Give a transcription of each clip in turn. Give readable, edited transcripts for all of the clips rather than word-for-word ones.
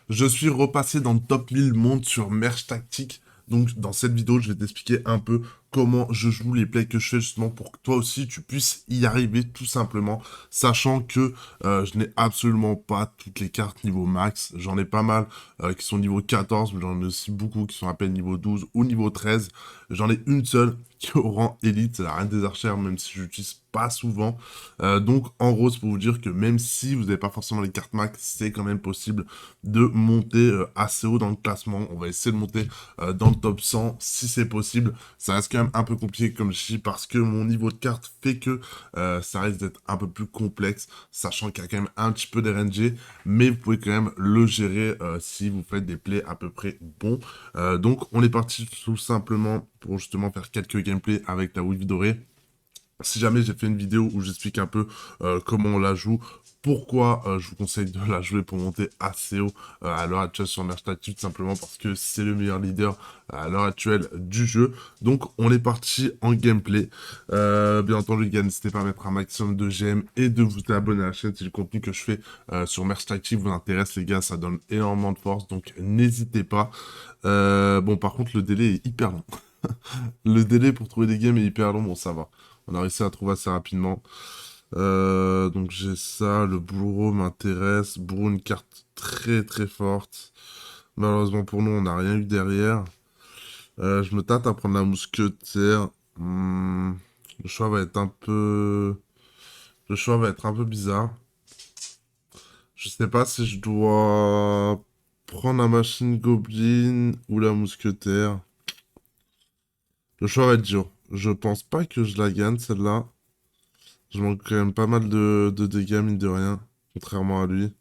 Je suis repassé dans le top 1000 monde sur Merge Tactique. Donc, dans cette vidéo, je vais t'expliquer un peu comment je joue les plays que je fais justement pour que toi aussi tu puisses y arriver tout simplement, sachant que je n'ai absolument pas toutes les cartes niveau max. J'en ai pas mal qui sont niveau 14, mais j'en ai aussi beaucoup qui sont à peine niveau 12 ou niveau 13. J'en ai une seule qui est au rang élite, c'est la Reine des Archères, même si je l'utilise pas souvent. Donc, en gros, c'est pour vous dire que même si vous n'avez pas forcément les cartes max, c'est quand même possible de monter assez haut dans le classement. On va essayer de monter dans le top 100 si c'est possible. Ça reste quand même un peu compliqué comme je dis parce que mon niveau de carte fait que ça risque d'être un peu plus complexe, sachant qu'il y a quand même un petit peu d'RNG, mais vous pouvez quand même le gérer si vous faites des plays à peu près bons. Donc on est parti tout simplement pour justement faire quelques gameplays avec la Wii dorée. Si jamais j'ai fait une vidéo où j'explique un peu comment on la joue, pourquoi je vous conseille de la jouer pour monter assez haut à l'heure actuelle sur Merge Tactique, tout simplement parce que c'est le meilleur leader à l'heure actuelle du jeu. Donc on est parti en gameplay. Bien entendu les gars, n'hésitez pas à mettre un maximum de j'aime et de vous abonner à la chaîne si le contenu que je fais sur Merge Tactique vous intéresse les gars, ça donne énormément de force, donc n'hésitez pas. Bon par contre le délai est hyper long. Le délai pour trouver des games est hyper long, bon ça va. On a réussi à trouver assez rapidement. Donc j'ai ça, le bourreau m'intéresse. Bourreau, une carte très très forte. Malheureusement pour nous, on n'a rien eu derrière. Je me tâte à prendre la mousquetaire. Le choix va être un peu... Le choix va être un peu bizarre. Je sais pas si je dois prendre la machine goblin ou la mousquetaire. Le choix va être dur. Je pense pas que je la gagne celle-là. Je manque quand même pas mal de dégâts, mine de rien. Contrairement à lui.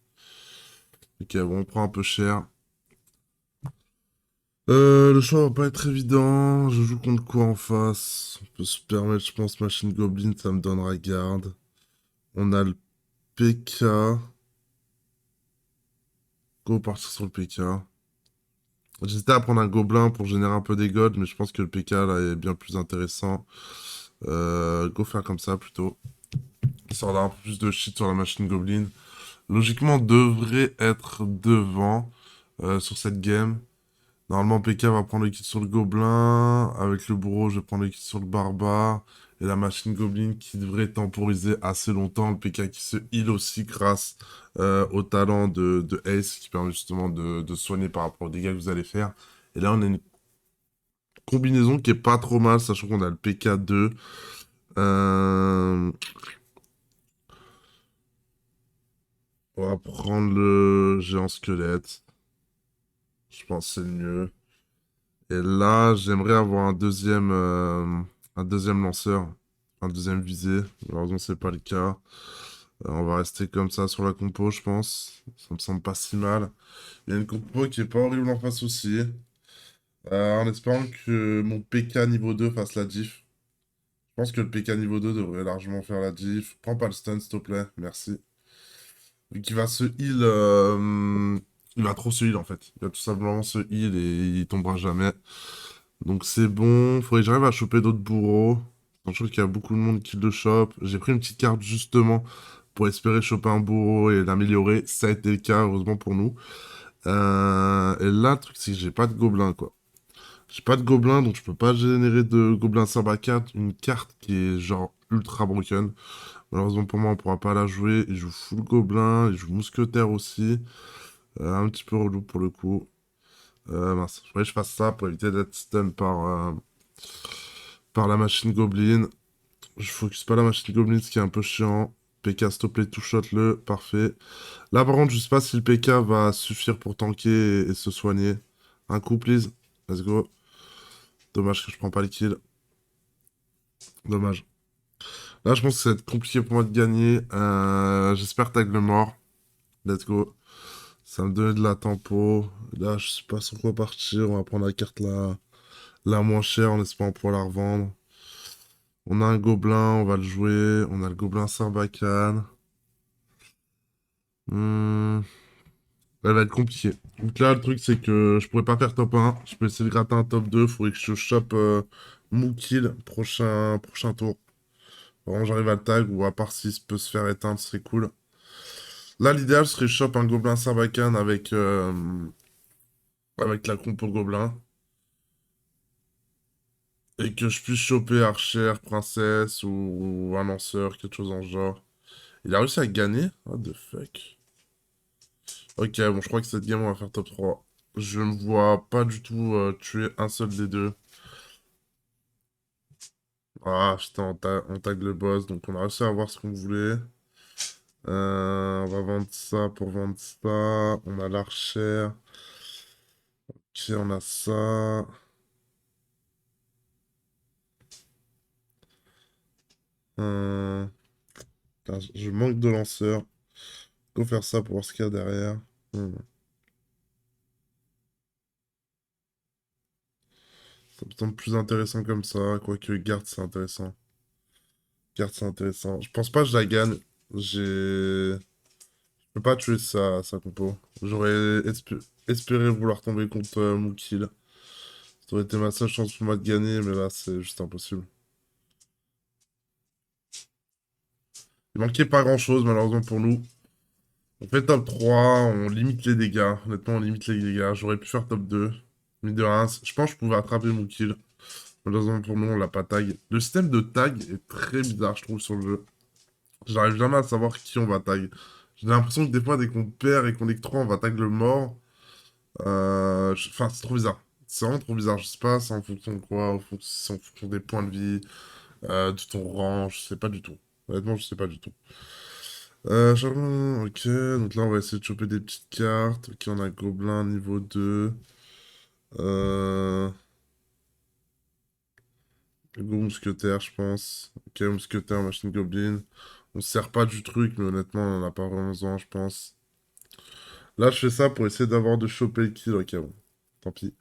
Ok, bon, on prend un peu cher. Le choix va pas être évident. Je joue contre quoi en face? On peut se permettre, je pense, Machine Goblin, ça me donnera garde. On a le PK. Go partir sur le PK. J'hésitais à prendre un gobelin pour générer un peu des gods, mais je pense que le PK là est bien plus intéressant. Go faire comme ça plutôt. Histoire d'avoir un peu plus de shit sur la machine Goblin. Logiquement, on devrait être devant sur cette game. Normalement, PK va prendre le kit sur le gobelin. Avec le bourreau, je vais prendre le kit sur le barbare. Et la machine goblin qui devrait temporiser assez longtemps. Le PK qui se heal aussi grâce au talent de Ace qui permet justement de soigner par rapport aux dégâts que vous allez faire. Et là, on a une combinaison qui est pas trop mal, sachant qu'on a le PK2. Euh, On va prendre le géant squelette. Je pense que c'est le mieux. Et là, j'aimerais avoir un deuxième lanceur, un deuxième visée. Malheureusement, c'est pas le cas. On va rester comme ça sur la compo, je pense. Ça me semble pas si mal. Il y a une compo qui est pas horrible en face aussi. En espérant que mon PK niveau 2 fasse la diff. Je pense que le PK niveau 2 devrait largement faire la diff. Prends pas le stun, s'il te plaît. Merci. Vu qu'il va se heal, il va trop se heal en fait. Il va tout simplement se heal et il tombera jamais. Donc c'est bon. Faudrait que j'arrive à choper d'autres bourreaux. Je trouve qu'il y a beaucoup de monde qui le chope. J'ai pris une petite carte justement pour espérer choper un bourreau et l'améliorer. Ça a été le cas, heureusement pour nous. Et là, le truc, c'est que j'ai pas de gobelin, quoi. J'ai pas de gobelin, donc je peux pas générer de gobelin Sarbacane. Une carte qui est genre ultra broken. Malheureusement pour moi, on pourra pas la jouer. Il joue full gobelin, il joue mousquetaire aussi. Un petit peu relou pour le coup. Mince, faudrait que je fasse ça pour éviter d'être stun par la machine Goblin. Je focus pas la machine Goblin, ce qui est un peu chiant. PK, s'il te plaît, two-shot-le. Parfait. Là, par contre, je sais pas si le PK va suffire pour tanker et se soigner. Un coup, please. Let's go. Dommage que je prends pas les kills. Dommage. Là, je pense que ça va être compliqué pour moi de gagner. J'espère tag le mort. Let's go. Ça me donnait de la tempo. Là, je sais pas sur quoi partir. On va prendre la carte la moins chère en espérant pouvoir la revendre. On a un gobelin, on va le jouer. On a le gobelin Sarbacane. Hmm, Elle va être compliquée. Donc là, le truc, c'est que je pourrais pas faire top 1. Je peux essayer de gratter un top 2. Faudrait que je chope Moukil prochain tour. Vraiment, j'arrive à le tag ou à part s'il peut se faire éteindre, ce serait cool. Là, l'idéal serait shop un gobelin Sarbacane avec la compo gobelin. Et que je puisse choper archer, princesse ou un lanceur, quelque chose en ce genre. Il a réussi à gagner? What the fuck? Ok, bon, je crois que cette game, on va faire top 3. Je ne vois pas du tout tuer un seul des deux. Ah, putain, on tag le boss, donc on a réussi à avoir ce qu'on voulait. On va vendre ça pour vendre ça. On a l'archer. Ok, on a ça. Euh, putain, je manque de lanceurs. Go faire ça pour voir ce qu'il y a derrière. Hmm. Ça me semble plus intéressant comme ça. Quoique garde, c'est intéressant. Garde, c'est intéressant. Je pense pas que je la gagne. J'ai... Je peux pas tuer sa compo. J'aurais espéré vouloir tomber contre Moukil. Ça aurait été ma seule chance pour moi de gagner, mais là, c'est juste impossible. Il manquait pas grand-chose, malheureusement pour nous. On fait top 3, on limite les dégâts. Honnêtement, on limite les dégâts. J'aurais pu faire top 2. Mid de 1. Je pense que je pouvais attraper Moukil. Malheureusement pour nous, on l'a pas tag. Le système de tag est très bizarre, je trouve, sur le jeu. J'arrive jamais à savoir qui on va tag. J'ai l'impression que des fois, dès qu'on perd et qu'on est que 3, on va tag le mort. Enfin, c'est trop bizarre. C'est vraiment trop bizarre. Je sais pas, c'est en fonction de quoi, c'est en fonction des points de vie, de ton rang, je sais pas du tout. Honnêtement, je sais pas du tout. Ok, donc là, on va essayer de choper des petites cartes. Ok, on a Gobelin niveau 2. Euh... Go Mousquetaire, je pense. Ok, Mousquetaire, Machine Goblin. On se sert pas du truc, mais honnêtement, on en a pas vraiment besoin, je pense. Là, je fais ça pour essayer d'avoir de choper le kill. Ok, bon. Tant pis.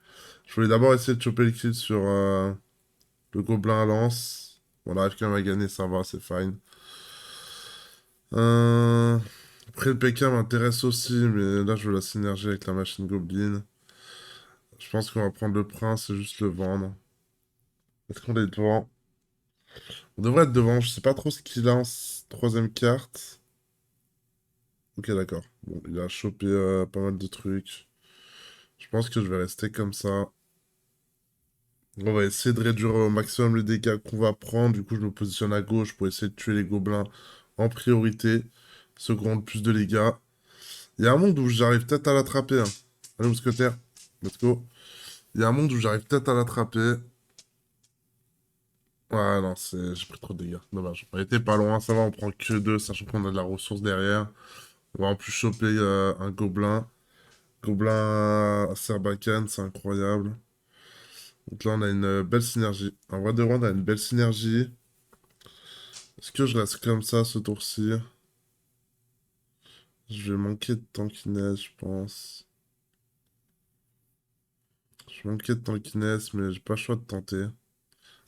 Je voulais d'abord essayer de choper le kill sur le gobelin à lance. Bon, on arrive quand même à gagner, ça va, c'est fine. Euh, Après, le PK m'intéresse aussi, mais là, je veux la synergie avec la machine goblin. Je pense qu'on va prendre le prince et juste le vendre. Est-ce qu'on est devant? On devrait être devant, je sais pas trop ce qu'il a en troisième carte. Ok, d'accord. Bon, il a chopé pas mal de trucs. Je pense que je vais rester comme ça. On va essayer de réduire au maximum les dégâts qu'on va prendre. Du coup, je me positionne à gauche pour essayer de tuer les gobelins en priorité. Ceux qui ont le plus de dégâts. Il y a un monde où j'arrive peut-être à l'attraper, hein. Allez, mousquetaire. Let's go. Il y a un monde où j'arrive peut-être à l'attraper. Ouais, non, j'ai pris trop de dégâts. Dommage. On était pas loin. Ça va, on prend que 2, sachant qu'on a de la ressource derrière. On va en plus choper un gobelin. Gobelin à Sarbacane, c'est incroyable. Donc là, on a une belle synergie. En vrai de vrai, on a une belle synergie. Est-ce que je reste comme ça ce tour-ci? Je vais manquer de tankiness, je pense. Je vais manquer de tankiness, mais j'ai pas le choix de tenter.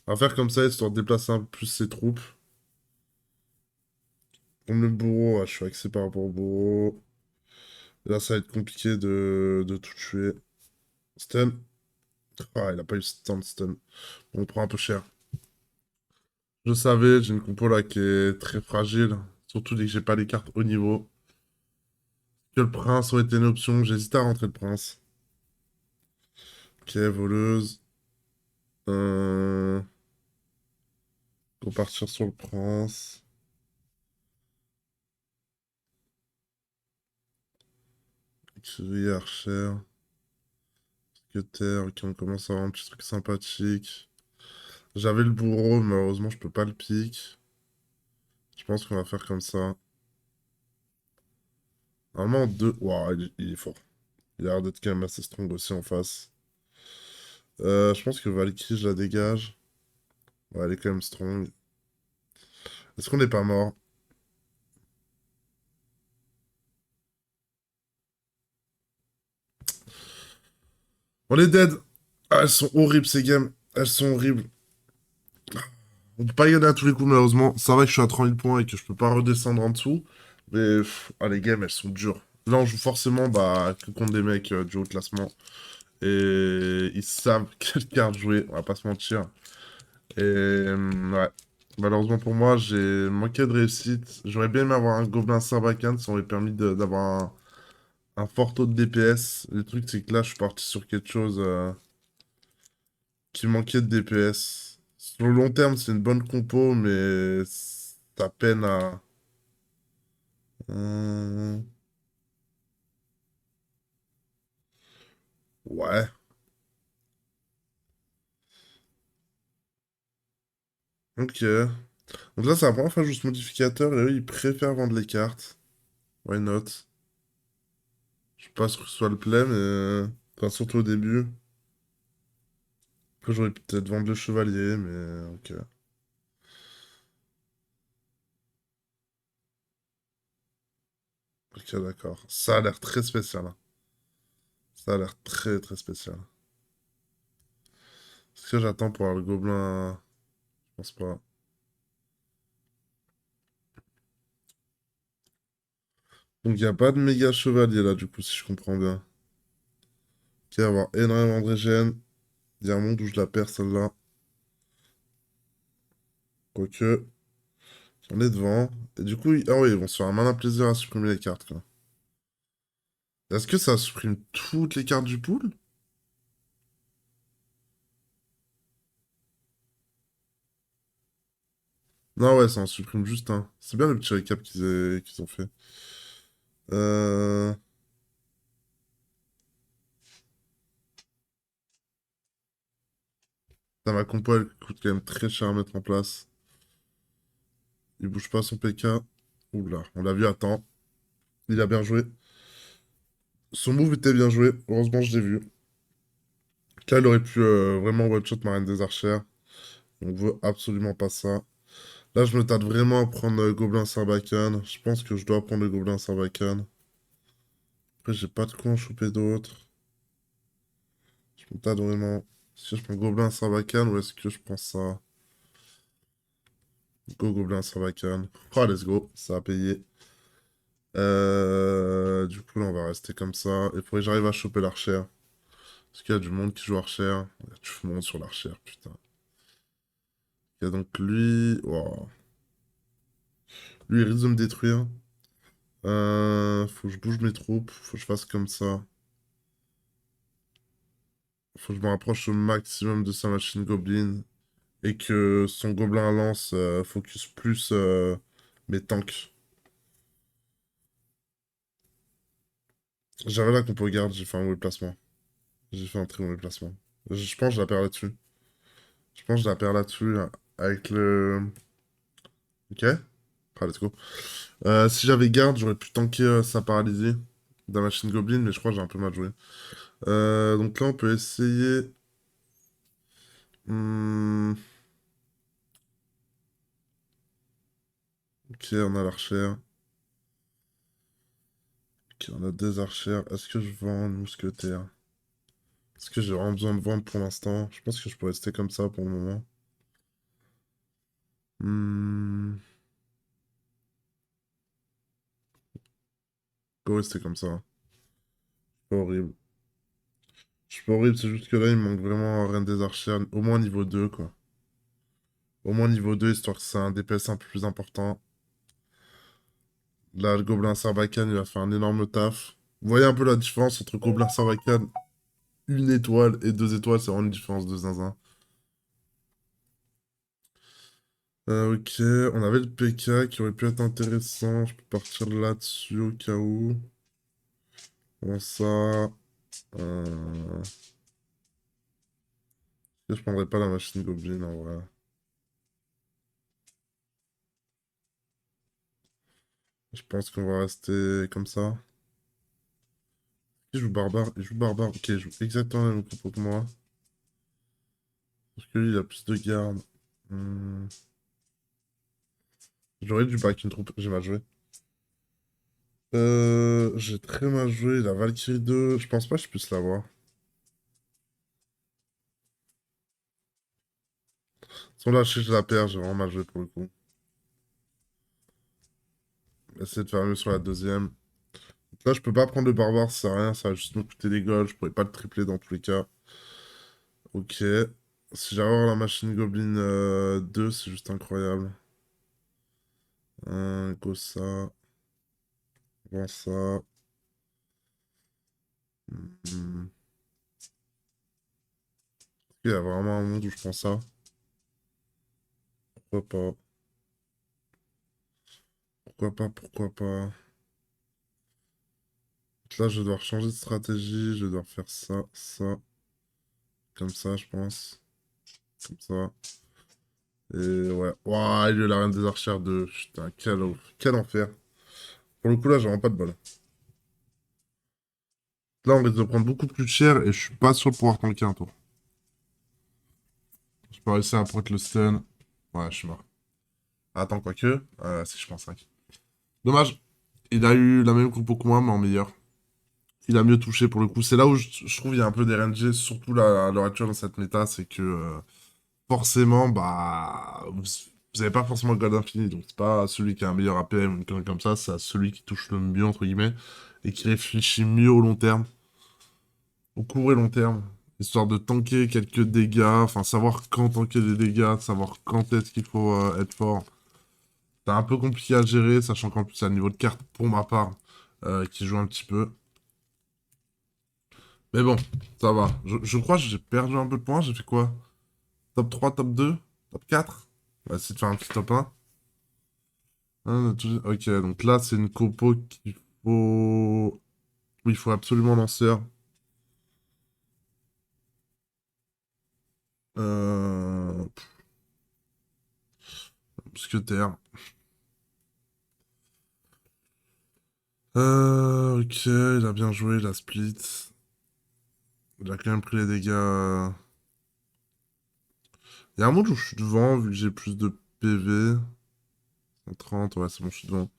On va faire comme ça, histoire de déplacer un peu plus ses troupes. Comme le bourreau, ouais, je suis axé par rapport au bourreau. Là, ça va être compliqué de tout tuer. Stun. Ah, il a pas eu tant de stun. On prend un peu cher. Je savais, j'ai une compo là qui est très fragile. Surtout dès que j'ai pas les cartes haut niveau. Que le prince aurait été une option. J'hésite à rentrer le prince. Ok, voleuse. Pour partir sur le prince. Écurie, archer. Cutter. Ok, on commence à avoir un petit truc sympathique. J'avais le bourreau, mais malheureusement, je peux pas le pique. Je pense qu'on va faire comme ça. Normalement, deux. Waouh, il est fort. Il a l'air d'être quand même assez strong aussi en face. Je pense que Valkyrie, je la dégage. Ouais, elle est quand même strong. Est-ce qu'on n'est pas mort? On est dead! Ah, elles sont horribles ces games. Elles sont horribles. On peut pas y aller à tous les coups, malheureusement. Ça va que je suis à 30 000 points et que je peux pas redescendre en dessous. Mais les games, elles sont dures. Là, on joue forcément que contre des mecs du haut classement. Et ils savent quelle carte jouer, on va pas se mentir. Et ouais. Malheureusement pour moi, j'ai manqué de réussite. J'aurais bien aimé avoir un gobelin Sarbacane, ça aurait permis d'avoir un fort taux de DPS. Le truc, c'est que là, je suis parti sur quelque chose qui manquait de DPS. Sur le long terme, c'est une bonne compo, mais ça peine à... Hum, ouais, ok. Donc là, c'est la première fois que je joue ce modificateur, et eux, ils préfèrent vendre les cartes. Why not? Je sais pas ce que ce soit le play, mais... Enfin, surtout au début. Après, j'aurais peut-être vendu le chevalier, mais... Ok. Ok, d'accord. Ça a l'air très spécial, hein. Ça a l'air très très spécial. Est-ce que j'attends pour avoir le gobelin? Je pense pas. Donc il n'y a pas de méga chevalier là, du coup, si je comprends bien. Ok, avoir énormément de régène. Il y a un monde où je la perds celle-là. Quoique, on est devant. Et du coup, ah oui, ils vont se faire un malin plaisir à supprimer les cartes, quoi. Est-ce que ça supprime toutes les cartes du pool? Non, ouais, ça en supprime juste un. C'est bien le petit récap qu'ils ont fait. Euh... Ma compo, elle coûte quand même très cher à mettre en place. Il bouge pas son PK. Oula, on l'a vu à temps. Il a bien joué. Son move était bien joué. Heureusement, je l'ai vu. Là, il aurait pu vraiment one-shot ma reine des archères. On veut absolument pas ça. Là, je me tâte vraiment à prendre Gobelin Sarbacane. Je pense que je dois prendre le Gobelin Sarbacane. Après, j'ai pas de quoi en choper d'autres. Je me tâte vraiment. Est-ce que je prends Gobelin Sarbacane ou est-ce que je prends ça? Go Gobelin Sarbacane. Oh, let's go. Ça a payé. Du coup, là, on va rester comme ça. Il faudrait que j'arrive à choper l'archère. Parce qu'il y a du monde qui joue archère. Il y a du monde sur l'archère, putain. Il y a donc lui. Wow. Lui, il risque de me détruire. Faut que je bouge mes troupes. Faut que je fasse comme ça. Faut que je me rapproche au maximum de sa machine Goblin. Et que son gobelin à lance focus plus mes tanks. J'avais la compo garde, j'ai fait un mauvais placement. J'ai fait un très mauvais placement. Je pense que je la perds là-dessus. Je pense que je la perds là-dessus, là, avec le... Ok. Ah, let's go. Si j'avais garde, j'aurais pu tanker sa paralysie de la machine Goblin, mais je crois que j'ai un peu mal joué. Donc là, on peut essayer... Hmm, ok, on a l'archère. Ok, on a deux archères. Est-ce que je vends une mousquetaire? Est-ce que j'ai vraiment besoin de vendre pour l'instant? Je pense que je peux rester comme ça pour le moment. Hmm, je peux rester comme ça. C'est pas horrible. Je suis pas horrible, c'est juste que là, il me manque vraiment un Reine des Archères, au moins niveau 2 quoi. Au moins niveau 2 histoire que c'est un DPS un peu plus important. Là, le Gobelin Sarbacane, il va faire un énorme taf. Vous voyez un peu la différence entre Gobelin Sarbacane, une étoile et deux étoiles, c'est vraiment une différence de zinzin. Ok, on avait le PK qui aurait pu être intéressant. Je peux partir là-dessus au cas où. Comment ça? Euh... Je prendrais pas la machine Goblin en vrai. Je pense qu'on va rester comme ça. Il joue barbare, il joue barbare. Ok, il joue exactement le même compo que moi. Parce que lui, il a plus de garde. Hmm. J'aurais dû back une troupe, j'ai mal joué. J'ai très mal joué. La Valkyrie 2, je pense pas que je puisse l'avoir. Son là, je la perds, j'ai vraiment mal joué pour le coup. Essayer de faire mieux sur la deuxième. Là, je peux pas prendre le barbare, ça sert à rien, ça va juste me coûter des golds, je pourrais pas le tripler dans tous les cas. Ok. Si j'arrive à avoir la machine Goblin 2, c'est juste incroyable. Go ça, vends ça. Hmm. Il y a vraiment un monde où je prends ça. Pourquoi pas? Pourquoi pas? Pourquoi pas? Là, je vais devoir changer de stratégie. Je vais devoir faire ça, ça. Comme ça, je pense. Comme ça. Et ouais. Ouah, il est la reine des archères 2. Putain, quel enfer. Pour le coup, là, j'ai vraiment pas de bol. Là, on risque de prendre beaucoup plus cher et je suis pas sûr de pouvoir tanker un tour. Je peux réussir à prendre le stun. Ouais, je suis mort. Attends, quoique. Si, je pense 5. Dommage. Il a eu la même compo que moi, mais en meilleur. Il a mieux touché pour le coup. C'est là où je trouve il y a un peu des RNG, surtout là, à l'heure actuelle dans cette méta, c'est que forcément, bah, vous avez pas forcément le God infini, donc c'est pas celui qui a un meilleur APM ou une connerie comme ça, c'est celui qui touche le mieux, entre guillemets, et qui réfléchit mieux au long terme, au court et long terme, histoire de tanker quelques dégâts, enfin savoir quand tanker des dégâts, savoir quand est-ce qu'il faut être fort. C'est un peu compliqué à gérer, sachant qu'en plus, c'est un niveau de carte, pour ma part, qui joue un petit peu. Mais bon, ça va. Je crois que j'ai perdu un peu de points. J'ai fait quoi? Top 3, top 2, top 4? On va essayer de faire un petit top 1. Ok, donc là, c'est une compo qu'il faut... Oui, il faut absolument lanceur. Euh... Mousquetaire. Ok, il a bien joué, il a split. Il a quand même pris les dégâts. Il y a un monde où je suis devant, vu que j'ai plus de PV. 130, ouais, c'est bon, je suis devant.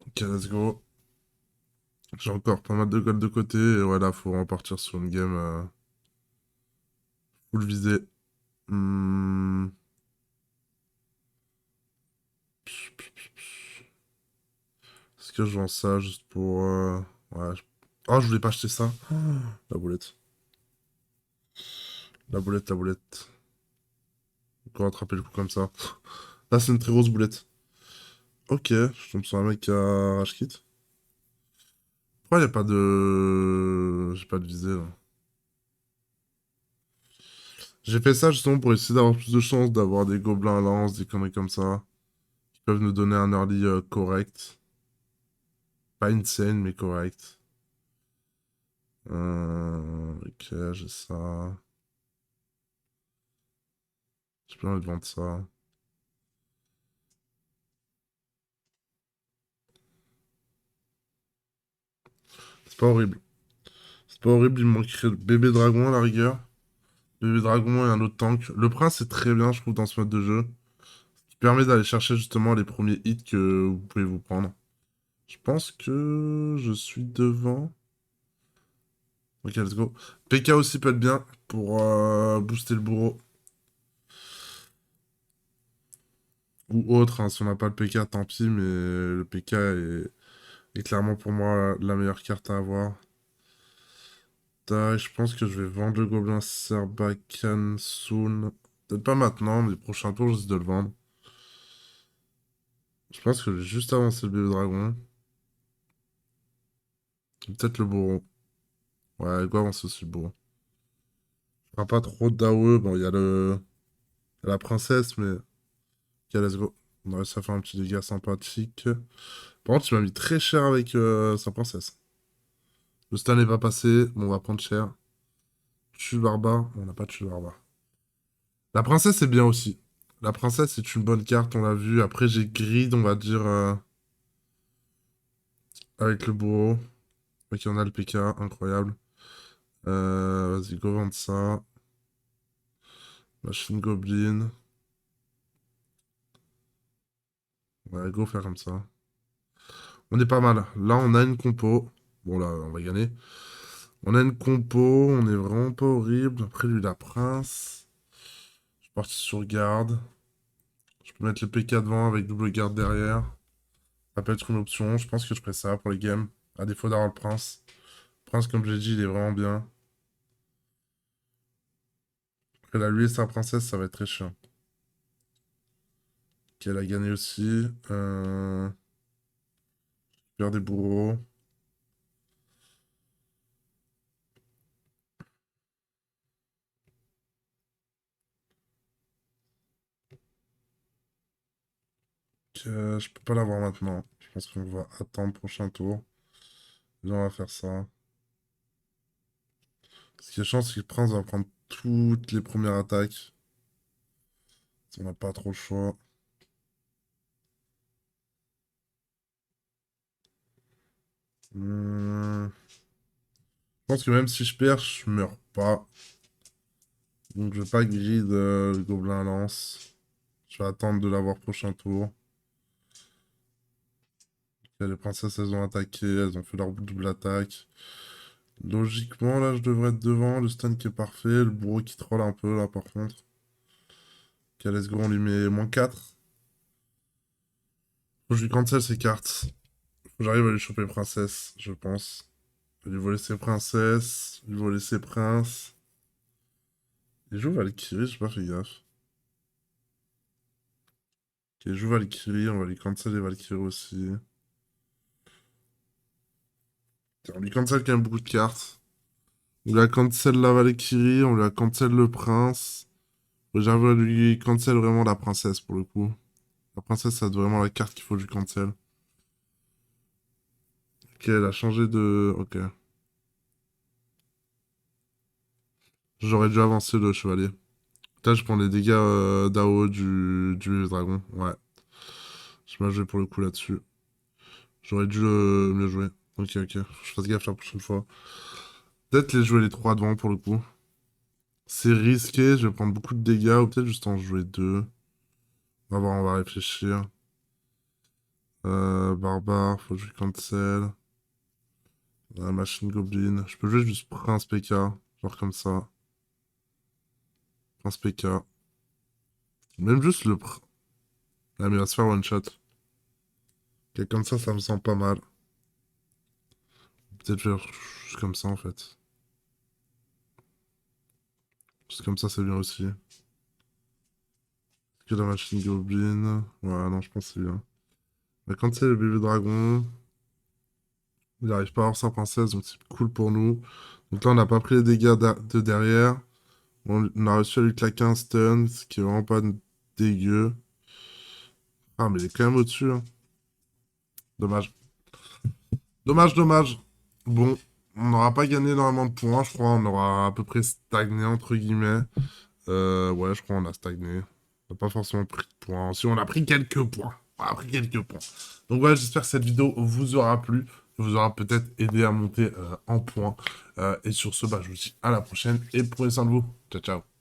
Ok, let's go. J'ai encore pas mal de gold de côté, et voilà, faut repartir sur une game full visée. Hmm. Est-ce que je vends ça juste pour... Ouais. Oh, je voulais pas acheter ça. La boulette. La boulette, la boulette. Encore rattraper le coup comme ça. Là, c'est une très grosse boulette. Ok, je tombe sur un mec qui a rage quit. Pourquoi il a pas de... J'ai pas de visée, là. J'ai fait ça justement pour essayer d'avoir plus de chances d'avoir des gobelins à lance, des conneries comme ça, qui peuvent nous donner un early correct. Pas insane, mais correct. Ok, j'ai ça. J'ai pas envie de vendre ça. C'est pas horrible. C'est pas horrible, il me manquerait le bébé dragon à la rigueur. Bébé dragon et un autre tank. Le prince est très bien, je trouve, dans ce mode de jeu. Qui permet d'aller chercher justement les premiers hits que vous pouvez vous prendre. Je pense que je suis devant. Ok, let's go. PK aussi peut être bien pour booster le bourreau. Ou autre, hein, si on n'a pas le PK, tant pis, mais le PK est clairement pour moi la meilleure carte à avoir. Tac, je pense que je vais vendre le gobelin Sarbacane soon. Peut-être pas maintenant, mais les prochains tours, je risque de le vendre. Je pense que je vais juste avancer le bébé dragon. Peut-être le bourreau. Ouais, go avancer aussi le bourreau. Je ferai pas trop d'AOE. Bon, il y a la princesse, mais... Ok, let's go. On a réussi à faire un petit dégât sympathique. Par contre, il m'a mis très cher avec sa princesse. Le stun n'est pas passé. Bon, on va prendre cher. Tue barbare. Bon, on n'a pas tué barbare. La princesse est bien aussi. La princesse est une bonne carte, on l'a vu. Après, j'ai grid, on va dire, avec le bourreau. Ok, on a le PK, incroyable. Vas-y, go vendre ça. Machine Goblin. Ouais, go faire comme ça. On est pas mal. Là, on a une compo. Bon, là, on va gagner. On a une compo, on est vraiment pas horrible. Après, lui, la prince. Je suis parti sur garde. Je peux mettre le PK devant avec double garde derrière. Ça peut être une option. Je pense que je ferai ça pour les games. À défaut d'avoir le prince. Prince, comme j'ai dit, il est vraiment bien. Après, là, lui et sa princesse, ça va être très chiant. Qu'elle a gagné aussi. Père des bourreaux. Je peux pas l'avoir maintenant. Je pense qu'on va attendre le prochain tour. Là, on va faire ça. Parce qu'il y a chance que Prince va prendre toutes les premières attaques. On n'a pas trop le choix. Je pense que même si je perds, je meurs pas. Donc je vais pas grid le gobelin lance. Je vais attendre de l'avoir prochain tour. Les princesses, elles ont attaqué, elles ont fait leur double attaque. Logiquement, là, je devrais être devant. Le stun qui est parfait. Le bourreau qui troll un peu, là, par contre. Ok, let's go, on lui met -4. Faut que je lui cancel ses cartes. Faut que j'arrive à lui choper princesse, je pense. Je vais lui voler ses princesses. Lui voler ses princes. Il joue Valkyrie, j'ai pas fait gaffe. Ok, il joue Valkyrie, on va lui cancel les Valkyries aussi. Ok, on lui cancel quand même beaucoup de cartes. On lui a cancel la Valkyrie, on lui a cancel le prince. J'arrive à lui cancel vraiment la princesse pour le coup. La princesse, c'est vraiment la carte qu'il faut lui cancel. Ok, elle a changé de... Ok. J'aurais dû avancer le chevalier. Là, je prends les dégâts d'AO du dragon. Ouais. Je m'ai joué pour le coup là-dessus. J'aurais dû mieux jouer. Ok, ok. Faut que je fasse gaffe la prochaine fois. Peut-être les jouer les trois devant pour le coup. C'est risqué, je vais prendre beaucoup de dégâts, ou peut-être juste en jouer deux. On va voir, on va réfléchir. Barbare, faut que je cancel. Machine Goblin. Je peux jouer juste Prince PK. Genre comme ça. Prince PK. Même juste Ah, mais il va se faire one shot. Ok, comme ça me semble pas mal. Peut-être faire juste comme ça en fait. Juste comme ça, c'est bien aussi. Que la machine Goblin. Ouais, non, je pense que c'est bien. Mais quand c'est le bébé dragon, il n'arrive pas à avoir sa princesse, donc c'est cool pour nous. Donc là, on n'a pas pris les dégâts de derrière. On a réussi à lui claquer un stun, ce qui est vraiment pas dégueu. Ah, mais il est quand même au-dessus, hein. Dommage. Dommage, dommage. Bon, on n'aura pas gagné énormément de points, je crois. On aura à peu près stagné, entre guillemets. Ouais, je crois qu'on a stagné. On n'a pas forcément pris de points. Si, on a pris quelques points. On a pris quelques points. Donc voilà, j'espère que cette vidéo vous aura plu. Vous aura peut-être aidé à monter en points. Et sur ce, bah, je vous dis à la prochaine. Et prenez soin de vous. Ciao, ciao.